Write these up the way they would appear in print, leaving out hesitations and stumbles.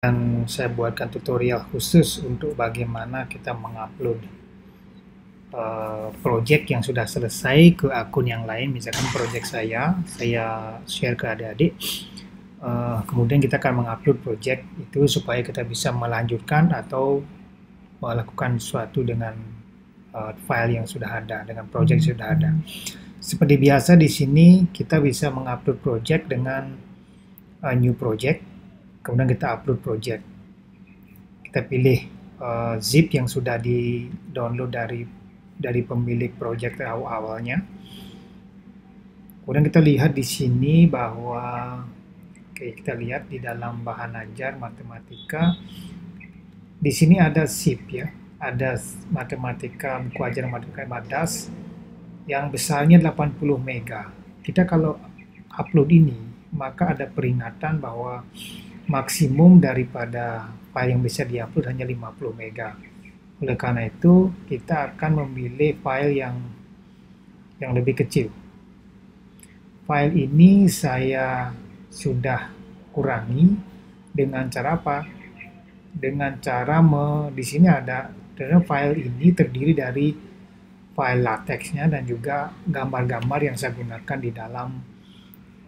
Dan saya buatkan tutorial khusus untuk bagaimana kita mengupload project yang sudah selesai ke akun yang lain. Misalkan project saya share ke adik-adik. Kemudian kita akan mengupload project itu supaya kita bisa melanjutkan atau melakukan sesuatu dengan file yang sudah ada, dengan project yang sudah ada. Seperti biasa di sini kita bisa mengupload project dengan new project, kemudian kita upload project. Kita pilih zip yang sudah di download dari pemilik project awalnya. Kemudian kita lihat di sini bahwa kita lihat di dalam bahan ajar matematika di sini ada zip ya, ada matematika buku ajar matematika MADAS yang besarnya 80 mega. Kita kalau upload ini maka ada peringatan bahwa maksimum daripada file yang bisa diupload hanya 50 mega. Oleh karena itu, kita akan memilih file yang lebih kecil. File ini saya sudah kurangi dengan cara apa? Dengan cara di sini ada, karena file ini terdiri dari file latexnya dan juga gambar-gambar yang saya gunakan di dalam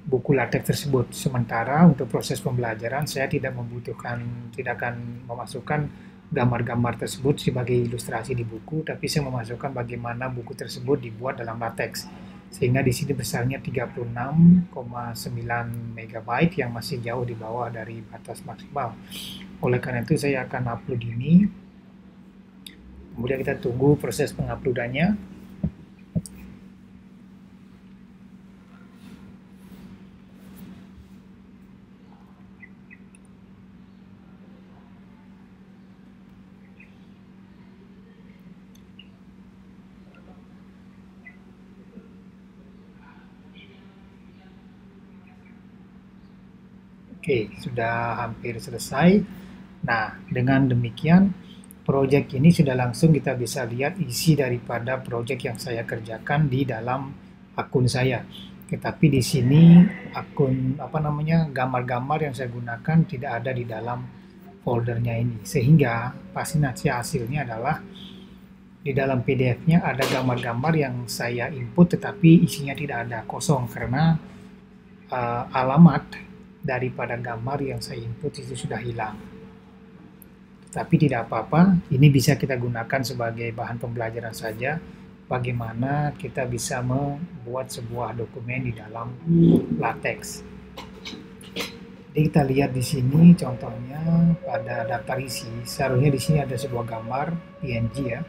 buku latex tersebut. Sementara untuk proses pembelajaran saya tidak akan memasukkan gambar-gambar tersebut sebagai ilustrasi di buku, tapi saya memasukkan bagaimana buku tersebut dibuat dalam latex. Sehingga di sini besarnya 36,9 MB yang masih jauh di bawah dari batas maksimal. Oleh karena itu saya akan upload ini. Kemudian kita tunggu proses penguploadannya. Oke, sudah hampir selesai. Nah, dengan demikian, proyek ini sudah langsung kita bisa lihat isi daripada proyek yang saya kerjakan di dalam akun saya. Tetapi di sini akun gambar-gambar yang saya gunakan tidak ada di dalam foldernya ini. Sehingga pasti nanti hasilnya adalah di dalam PDF-nya ada gambar-gambar yang saya input tetapi isinya tidak ada, kosong karena alamat daripada gambar yang saya input itu sudah hilang. Tapi tidak apa-apa, ini bisa kita gunakan sebagai bahan pembelajaran saja bagaimana kita bisa membuat sebuah dokumen di dalam latex. Jadi kita lihat di sini contohnya pada daftar isi, seharusnya di sini ada sebuah gambar PNG ya,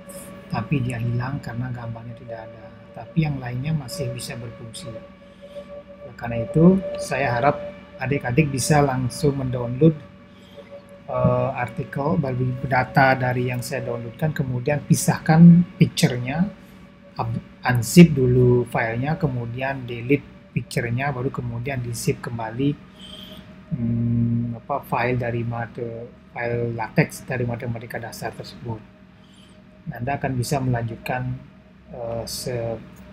tapi dia hilang karena gambarnya tidak ada. Tapi yang lainnya masih bisa berfungsi. Karena itu saya harap adik-adik bisa langsung mendownload artikel bagi data dari yang saya downloadkan, kemudian pisahkan picture-nya, unzip dulu filenya, kemudian delete picture-nya, baru kemudian di-zip kembali file latex dari matematika dasar tersebut. Anda akan bisa melanjutkan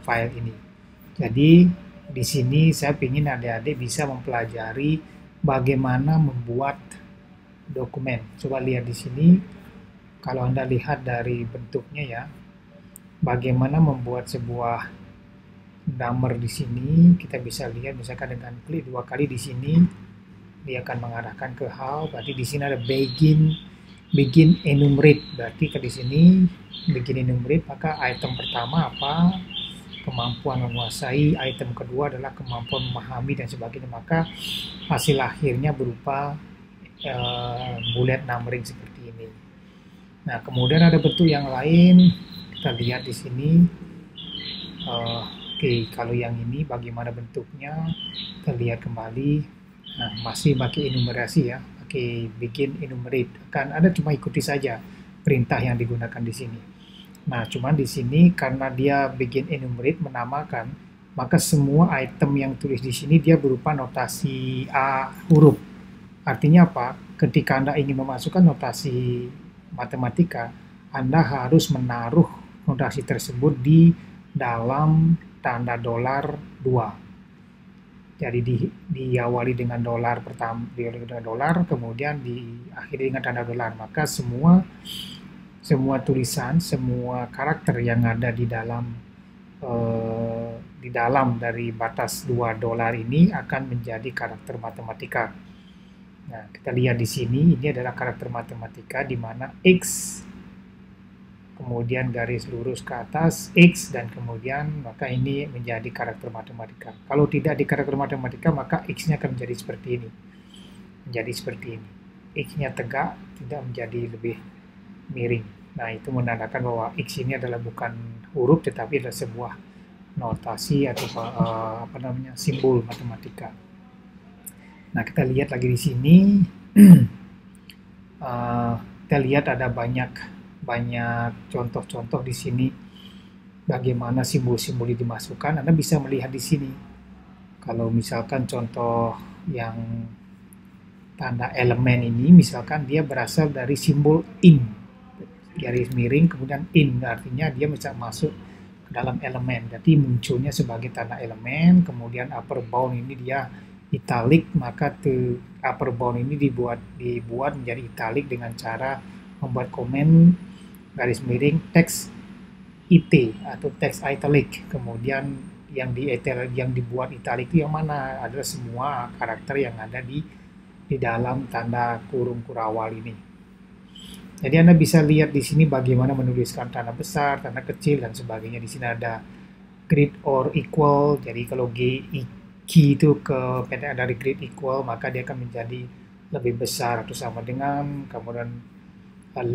file ini. Jadi di sini saya ingin adik-adik bisa mempelajari bagaimana membuat dokumen. Coba lihat di sini, kalau Anda lihat dari bentuknya ya, bagaimana membuat sebuah number di sini, kita bisa lihat misalkan dengan klik 2 kali di sini, dia akan mengarahkan ke how, berarti di sini ada begin enumerate, berarti di sini begin enumerate, maka item pertama apa? Kemampuan menguasai, item kedua adalah kemampuan memahami dan sebagainya, maka hasil akhirnya berupa bullet numbering seperti ini. Nah, kemudian ada bentuk yang lain, kita lihat di sini. Oke, kalau yang ini bagaimana bentuknya, kita lihat kembali. Nah, masih pakai enumerasi ya, pakai begin enumerate, kan ada cuma ikuti saja perintah yang digunakan di sini. Nah, cuman di sini karena dia begin enumerate menamakan, maka semua item yang tulis di sini dia berupa notasi A huruf. Artinya apa? Ketika Anda ingin memasukkan notasi matematika, Anda harus menaruh notasi tersebut di dalam tanda $2. Jadi diawali dengan dolar pertama, diawali dengan dolar, kemudian diakhiri dengan tanda dolar. Maka semua tulisan, semua karakter yang ada di dalam dari batas 2 dolar ini akan menjadi karakter matematika. Nah, kita lihat di sini, ini adalah karakter matematika di mana X, kemudian garis lurus ke atas, X, dan kemudian maka ini menjadi karakter matematika. Kalau tidak di karakter matematika, maka X-nya akan menjadi seperti ini. Menjadi seperti ini. X-nya tegak, tidak menjadi lebih miring. Nah, itu menandakan bahwa X ini adalah bukan huruf, tetapi adalah sebuah notasi atau simbol matematika. Nah, kita lihat lagi di sini. Kita lihat ada banyak contoh-contoh di sini bagaimana simbol-simbol dimasukkan. Anda bisa melihat di sini. Kalau misalkan contoh yang tanda elemen ini, misalkan dia berasal dari simbol in, garis miring, kemudian in, artinya dia bisa masuk ke dalam elemen. Jadi munculnya sebagai tanda elemen, kemudian upper bound ini dia italic, maka upper bound ini dibuat menjadi italic dengan cara membuat komen garis miring teks it atau teks italic. Kemudian yang dibuat italic itu yang mana? Adalah semua karakter yang ada di dalam tanda kurung kurawal ini. Jadi Anda bisa lihat di sini bagaimana menuliskan tanda besar, tanda kecil, dan sebagainya. Di sini ada great or equal. Jadi kalau key itu pendek dari great equal, maka dia akan menjadi lebih besar atau sama dengan, kemudian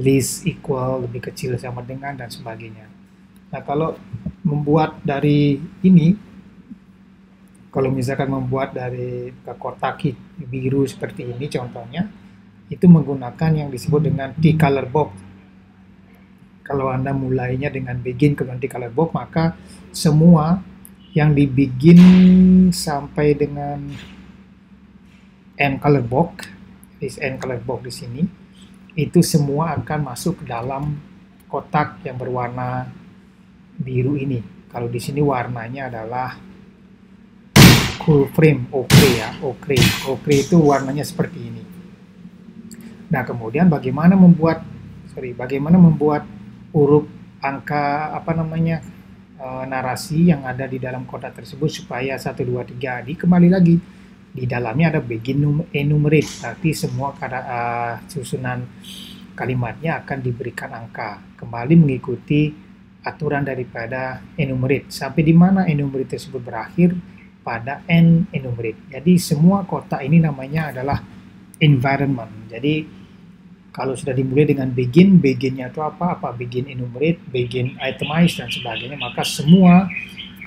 least equal, lebih kecil sama dengan, dan sebagainya. Nah, kalau membuat dari ini, kalau misalkan membuat dari kotak biru seperti ini contohnya, itu menggunakan yang disebut dengan T-color box. Kalau Anda mulainya dengan begin kemudian T-color box, maka semua yang dibikin sampai dengan end color box, end color box di sini, itu semua akan masuk ke dalam kotak yang berwarna biru ini. Kalau di sini warnanya adalah cool frame, ochre ya, ochre itu warnanya seperti ini. Nah, kemudian bagaimana membuat huruf angka narasi yang ada di dalam kotak tersebut supaya 1, 2, 3 kembali lagi di dalamnya ada begin enumerate, berarti semua susunan kalimatnya akan diberikan angka kembali mengikuti aturan daripada enumerate sampai di mana enumerate tersebut berakhir pada end enumerate. Jadi semua kotak ini namanya adalah environment. Jadi kalau sudah dimulai dengan beginnya itu apa? Begin enumerate, begin itemize, dan sebagainya, maka semua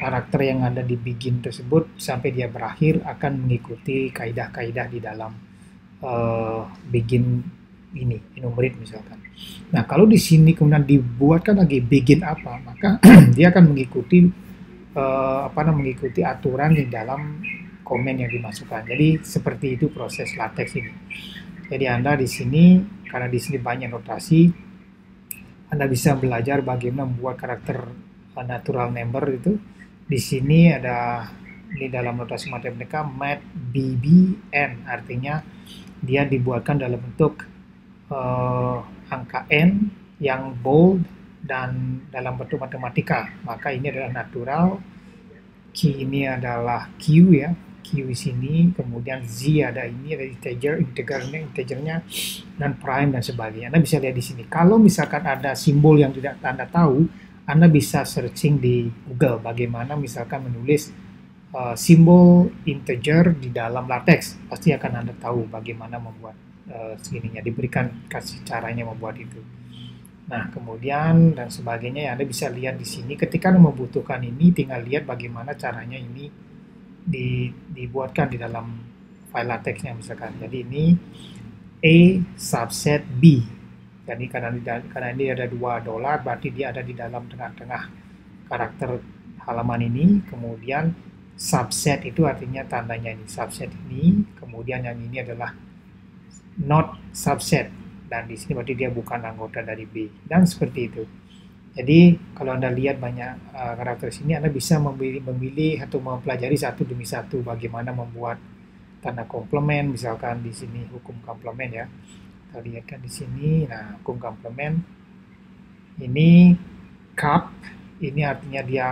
karakter yang ada di begin tersebut sampai dia berakhir akan mengikuti kaidah-kaidah di dalam begin ini, enumerate misalkan. Nah, kalau di sini kemudian dibuatkan lagi begin apa, maka dia akan mengikuti mengikuti aturan di dalam komen yang dimasukkan. Jadi seperti itu proses LaTeX ini. Jadi Anda di sini, karena di sini banyak notasi, Anda bisa belajar bagaimana membuat karakter natural number itu. Di sini ada di dalam notasi matematika mat BBN, artinya dia dibuatkan dalam bentuk angka n yang bold dan dalam bentuk matematika. Maka ini adalah natural, Q ini adalah Q ya. Q di sini, kemudian Z ada ini, ada integernya, dan prime dan sebagainya. Anda bisa lihat di sini. Kalau misalkan ada simbol yang tidak Anda tahu, Anda bisa searching di Google bagaimana misalkan menulis simbol integer di dalam LaTeX. Pasti akan Anda tahu bagaimana membuat segininya, diberikan kasih caranya membuat itu. Nah, kemudian dan sebagainya Anda bisa lihat di sini. Ketika Anda membutuhkan ini, tinggal lihat bagaimana caranya ini dibuatkan di dalam file LaTeX-nya misalkan. Jadi ini A subset B. Jadi karena ini ada 2 dolar, berarti dia ada di dalam tengah-tengah karakter halaman ini. Kemudian subset itu artinya tandanya ini, subset ini. Kemudian yang ini adalah not subset. Dan di sini berarti dia bukan anggota dari B. Dan seperti itu. Jadi kalau Anda lihat banyak karakter sini, Anda bisa memilih atau mempelajari satu demi satu bagaimana membuat tanda komplement, misalkan di sini hukum komplement ya. Kita lihat kan di sini, nah hukum komplement ini cup, ini artinya dia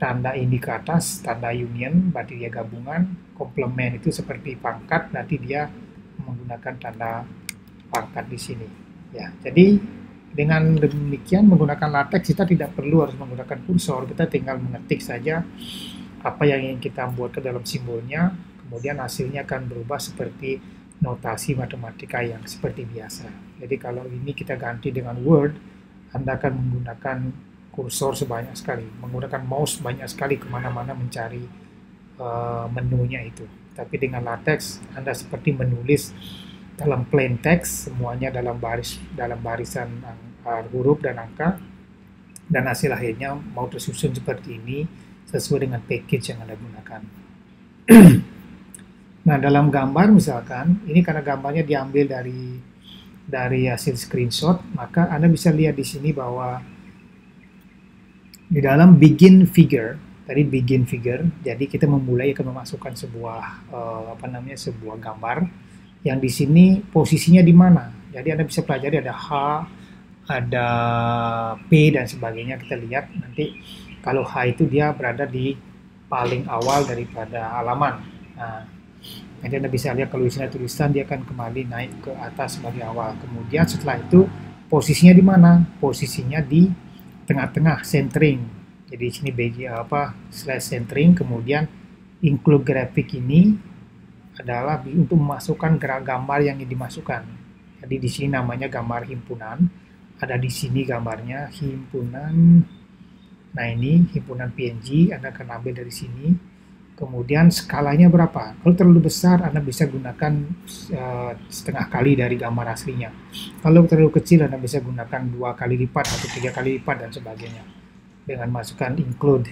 tanda ini ke atas, tanda union, berarti dia gabungan. Komplement itu seperti pangkat, berarti dia menggunakan tanda pangkat di sini. Ya, jadi dengan demikian menggunakan latex kita tidak perlu harus menggunakan kursor, kita tinggal mengetik saja apa yang ingin kita buat ke dalam simbolnya, kemudian hasilnya akan berubah seperti notasi matematika yang seperti biasa. Jadi kalau ini kita ganti dengan Word, Anda akan menggunakan kursor sebanyak sekali, menggunakan mouse banyak sekali kemana-mana mencari menunya itu. Tapi dengan latex, Anda seperti menulis dalam plain text, semuanya dalam barisan huruf dan angka, dan hasil akhirnya mau tersusun seperti ini sesuai dengan package yang Anda gunakan. Nah, dalam gambar misalkan, ini karena gambarnya diambil dari hasil screenshot, maka Anda bisa lihat di sini bahwa di dalam begin figure, tadi begin figure, jadi kita memulai akan memasukkan sebuah sebuah gambar yang di sini posisinya di mana. Jadi Anda bisa pelajari ada H, ada P dan sebagainya. Kita lihat nanti kalau H itu dia berada di paling awal daripada halaman. Nah, nanti Anda bisa lihat kalau di sini tulisan dia akan kembali naik ke atas sebagai awal. Kemudian setelah itu posisinya di mana? Posisinya di tengah-tengah, centering. Jadi di sini slash centering, kemudian include graphic ini adalah untuk memasukkan gambar yang dimasukkan. Jadi di sini namanya gambar himpunan. Ada di sini gambarnya himpunan. Nah, ini himpunan PNG, Anda akan ambil dari sini. Kemudian skalanya berapa? Kalau terlalu besar, Anda bisa gunakan setengah kali dari gambar aslinya. Kalau terlalu kecil, Anda bisa gunakan 2 kali lipat atau 3 kali lipat dan sebagainya. Dengan masukkan include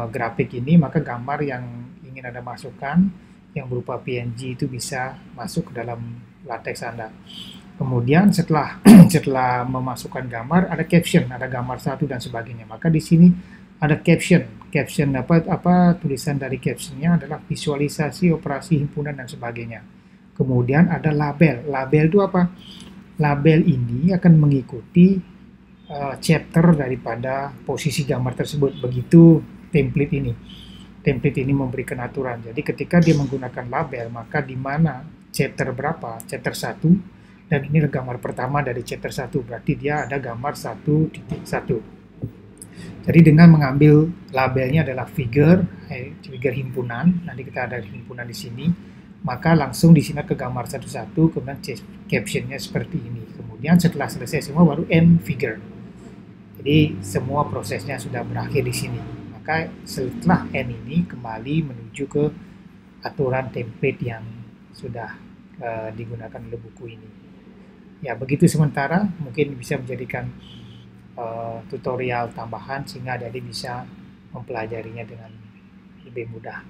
grafik ini, maka gambar yang ingin Anda masukkan yang berupa PNG itu bisa masuk ke dalam latex Anda. Kemudian setelah memasukkan gambar, ada caption, ada gambar satu dan sebagainya. Maka di sini ada caption tulisan dari captionnya adalah visualisasi operasi himpunan dan sebagainya. Kemudian ada label. Label itu apa? Label ini akan mengikuti chapter daripada posisi gambar tersebut. Begitu template ini. Template ini memberikan aturan. Jadi ketika dia menggunakan label, maka di mana chapter berapa? Chapter 1. Dan ini gambar pertama dari chapter 1. Berarti dia ada gambar 1.1. Jadi dengan mengambil labelnya adalah figure himpunan, nanti kita ada himpunan di sini, maka langsung di sini ke gambar satu-satu, kemudian captionnya seperti ini. Kemudian setelah selesai semua baru end figure. Jadi semua prosesnya sudah berakhir di sini. Maka setelah end ini kembali menuju ke aturan template yang sudah digunakan oleh buku ini. Ya, begitu sementara, mungkin bisa menjadikan tutorial tambahan sehingga adik-adik bisa mempelajarinya dengan lebih mudah.